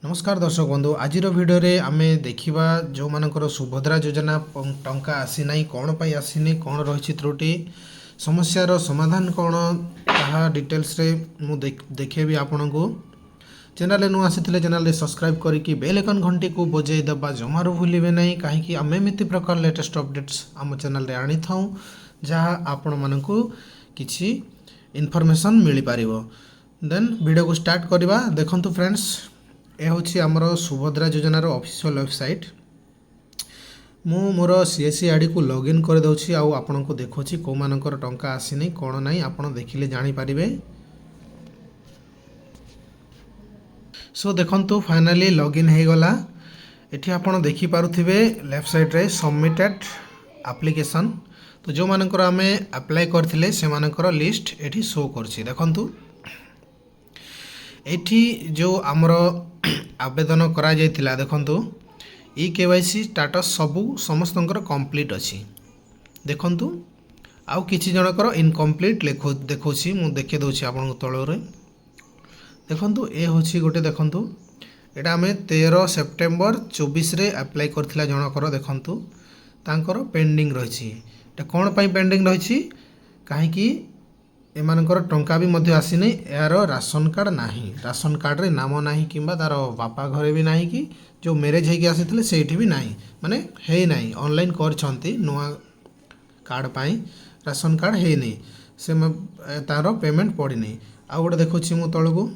नमस्कार दर्शक बंधु आज भिडियो रे आमे देखिबा जो मानकर सुभद्रा योजना टंका आसी नाही कोन पई आसीनी कोन रहिछि त्रुटि समस्यार समाधान कोन ताहा डिटेल्स रे मु देखेबी आपनको चैनल नु आसीथिले चैनल रे सब्सक्राइब करिकि बेल आइकन घंटी को बजाई दबा जमारो भूलिबे नाही काहे कि आमे मिति प्रकार लेटेस्ट अपडेट्स हम चैनल रे आनी थाउ जहा आपण माननको किछि इन्फॉर्मेशन मिली पारिबो। देन वीडियो को स्टार्ट करबा। देखंतु फ्रेंड्स ए हूँ आमर सुभद्रा योजनार ऑफिशियल वेबसाइट मु मोर सीएससी आईडी को लॉगिन कर दउछि आउ आपन को देखोछि को मानकर टंका आसीनी कोन नाही आपन देखिले जानि पारिबे। सो देखंतु फाइनली लॉगिन हे गला। एठी आपन देखि पारुथिबे लेफ्ट साइड रे सबमिटेड एप्लीकेशन तो जो मानकर आमे अप्लाई करथिले से मानकर लिस्ट एठी शो करछि। देखंतु एठी जो आमर आवेदन करा जायतिला देखंतु ई केवाईसी स्टेटस सबु समस्तंकर कंप्लीट अछि। देखंतु आउ किछि जनकर इनकम्प्लीट देखौछि मु देखे दउछि आपन तळो रे। देखंतु ए होछि गोटे देखंतु एटा हमें 13 सेप्टेम्बर 24 रे अप्लाई करथिला जनकर। देखंतु तांकर पेंडिंग रहिछि। एटा कोन पई पेंडिंग रहिछि काहे कि एमानकर टंका भी मध्य आसीनी यार राशन कार्ड नाही राशन कार्ड रे नाम नाही किंबा तार बापा घरे भी नाही कि जो मैरेज हेकि आसीथिले सेठी भी नाही माने हे नाही ऑनलाइन करछंती नुआ कार्ड पाई राशन कार्ड हे नहीं से तार पेमेंट पड़ी नहीं। आ गोटे देखुछि मु तळगु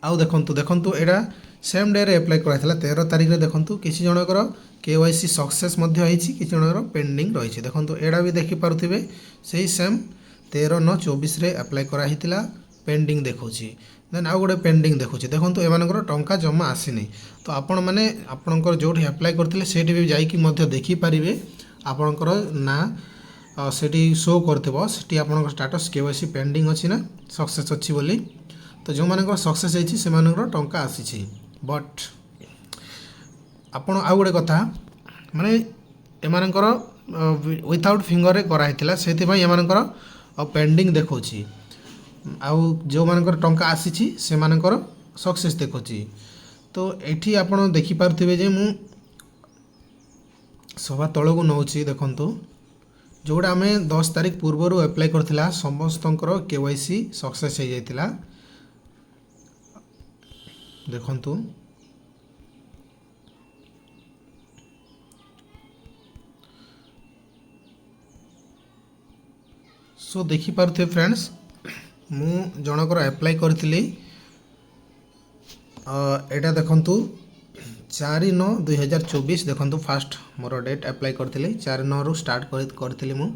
आउ देखंतु एडा सेम डे रे अप्लाई कराइथला 13 तारिख रे। देखंतु किछि जनकर केवाईसी सक्सेस मध्य आइछि किछि जनकर पेंडिंग रहिछि। देखंतु एडा भी देखि पारुथिबे सेही सेम 13/9/24 रे अप्लाई करा हितिला पेंडिंग देखौछि। देन आउ गोटे पेंडिंग देखौछि। देखंतु एमानकर टंका जमा आसीनी तो आपण माने आपनकर जोठी अप्लाई करथिले सेठी भी जाई कि मध्य देखि पारिबे आपनकर ना सेठी शो करथिबो सेठी आपनकर स्टेटस केवाईसी पेंडिंग अछि ना सक्सेस अछि बोली। तो जो मानकर सक्सेस हेछि से मानकर टंका आसीछि। बट आपण आउ गोटे कथा माने एमानकर विदाउट फिंगर रे करा हितिला सेति भाई एमानकर पेंडिंग देखौछि आउ जो मानकर टंका आसीछि से मानकर सक्सेस देखौछि। तो एठी आपण देखि पारथिबे जे मु सभा तळगु नउछि। देखंतु जोडा हमें 10 तारिख पूर्व अप्लाई करथिला समस्तंकर केवाईसी सक्सेस हे जायतिला। देखंतु सो देखि पारथे फ्रेंड्स मु जनकर अप्लाई करथिली एटा देखंतु 4/9/2024 देखंतु फास्ट मोर डेट अप्लाई करथिली 4/9 रु स्टार्ट करथिली मु।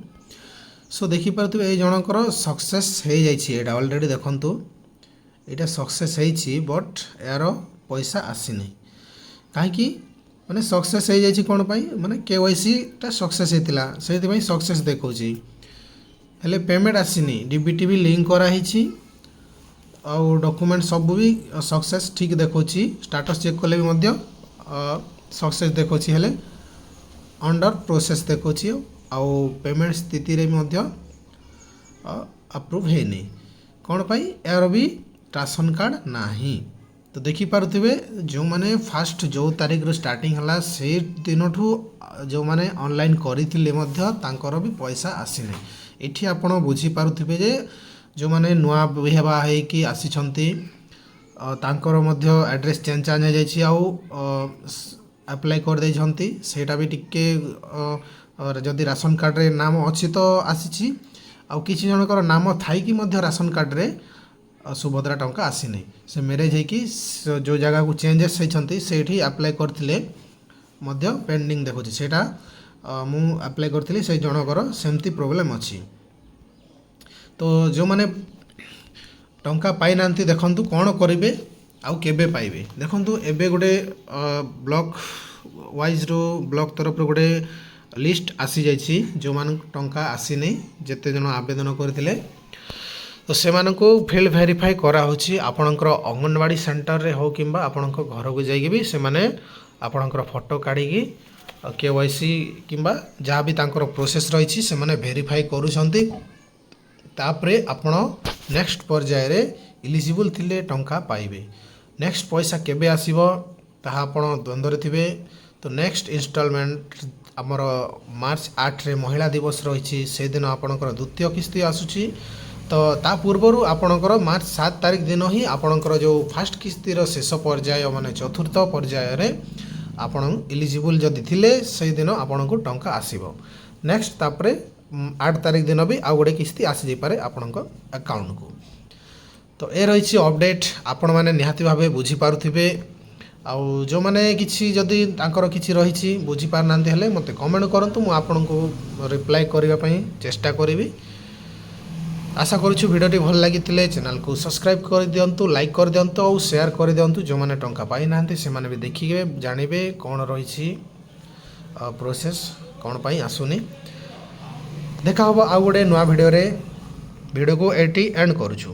सो देखि पारथे ए जनकर सक्सेस हे जाइछि एटा ऑलरेडी। देखंतु एटा सक्सेस हेछि बट यार पैसा आसीनी काहे कि माने सक्सेस हे जाइछि कोन पई माने केवाईसी ता सक्सेस हेतिला सेति पई सक्सेस देखौछि हेले पेमेंट आसीनी। डीबीटी भी लिंक करा हिछि आउ डॉक्यूमेंट सब भी सक्सेस ठीक देखौछि स्टेटस चेक कले भी मध्य सक्सेस देखौछि हेले अंडर प्रोसेस देखौछि आउ पेमेंट स्थिति रे मध्य अप्रूव हेनी कोन पई यार भी राशन कार्ड नाही। तो देखि पारुथिबे जो माने फास्ट जो तारिख रो स्टार्टिंग हला से दिनठू जो माने ऑनलाइन करिथिले मध्य तांकर भी पैसा आसीनी। एठी आपण बुझी पारुथिबे जे जो माने नुआ बिहेबा है कि आसी छंती तांकर मध्य एड्रेस चेंज आ जायछि आउ अप्लाई कर दे छंती सेटा भी टिके जदी राशन कार्ड रे नाम अछि तो आसीछि आउ किछि जनकर नाम थाई कि मध्य राशन कार्ड रे सुभद्रा टंका आसीनी से मैरेज है कि जो जगह को चेंजेस होती से अप्लाई करथिले मध्य पेंडिंग देखुछि सेटा मु अप्लाई करथिली से जनकर सेमती प्रॉब्लम अछि। तो जो माने टंका पाई नांती देखंतु कोन करिवे आउ केबे पाइबे। देखंतु एबे गोटे ब्लॉक वाइज रो ब्लॉक तरफ रो गोटे लिस्ट आसी जाइछि जो मान टंका आसीनी जेते जन आवेदन करथिले तो से फिल्ड वेरीफाई करा होछि आपणकर अंगनवाड़ी सेंटर रे हो किंबा आपणक घर को जाइए भी से माने आपणकर फोटो काढिकी केवाईसी किंबा जहाँ भी तांकर प्रोसेस रही से माने वेरीफाई करूछंती तापरे आपण नेक्स्ट पर्याय रे इलिजिबल थिले टंका पाइबे। ନେକ୍ସଟ ପଇସା କେବେ ଆସିବ ତାହା ଆପଣ ଦ୍ୱନ୍ଦ୍ୱରେ ଥିବେ। ତ ନେକ୍ସଟ ଇନଷ୍ଟଲମେଣ୍ଟ ଆମର ମାର୍ଚ୍ଚ 8ରେ ମହିଳା ଦିବସ ରହିଛି, ସେଦିନ ଆପଣଙ୍କର ଦ୍ୱିତୀୟ କିସ୍ତି ଆସୁଛି। ତ ତା ପୂର୍ବରୁ ଆପଣଙ୍କର ମାର୍ଚ୍ଚ 7 ତାରିଖ ଦିନ ହିଁ ଆପଣଙ୍କର ଯେଉଁ ଫାଷ୍ଟ କିସ୍ତିର ଶେଷ ପର୍ଯ୍ୟାୟ ମାନେ ଚତୁର୍ଥ ପର୍ଯ୍ୟାୟରେ ଆପଣ ଇଲିଜିବୁଲ୍ ଯଦି ଥିଲେ ସେଇଦିନ ଆପଣଙ୍କୁ ଟଙ୍କା ଆସିବ। ନେକ୍ସଟ ତାପରେ 8 ତାରିଖ ଦିନ ବି ଆଉ ଗୋଟେ କିସ୍ତି ଆସିଯାଇପାରେ ଆପଣଙ୍କ ଆକାଉଣ୍ଟକୁ। ତ ଏ ରହିଛି ଅପଡ଼େଟ୍, ଆପଣମାନେ ନିହାତି ଭାବେ ବୁଝିପାରୁଥିବେ। ଆଉ ଯେଉଁମାନେ କିଛି ଯଦି ତାଙ୍କର କିଛି ରହିଛି ବୁଝିପାରୁନାହାନ୍ତି ହେଲେ ମୋତେ କମେଣ୍ଟ କରନ୍ତୁ, ମୁଁ ଆପଣଙ୍କୁ ରିପ୍ଲାଏ କରିବା ପାଇଁ ଚେଷ୍ଟା କରିବି। ଆଶା କରୁଛୁ ଭିଡ଼ିଓଟି ଭଲ ଲାଗିଥିଲେ ଚ୍ୟାନେଲକୁ ସବସ୍କ୍ରାଇବ୍ କରିଦିଅନ୍ତୁ, ଲାଇକ୍ କରିଦିଅନ୍ତୁ ଆଉ ସେୟାର କରିଦିଅନ୍ତୁ। ଯେଉଁମାନେ ଟଙ୍କା ପାଇନାହାନ୍ତି ସେମାନେ ବି ଦେଖିବେ, ଜାଣିବେ କ'ଣ ରହିଛି ପ୍ରୋସେସ୍, କ'ଣ ପାଇଁ ଆସୁନି। ଦେଖା ହେବ ଆଉ ଗୋଟେ ନୂଆ ଭିଡ଼ିଓରେ। ଭିଡ଼ିଓକୁ ଏଠି ଏଣ୍ଡ କରୁଛୁ।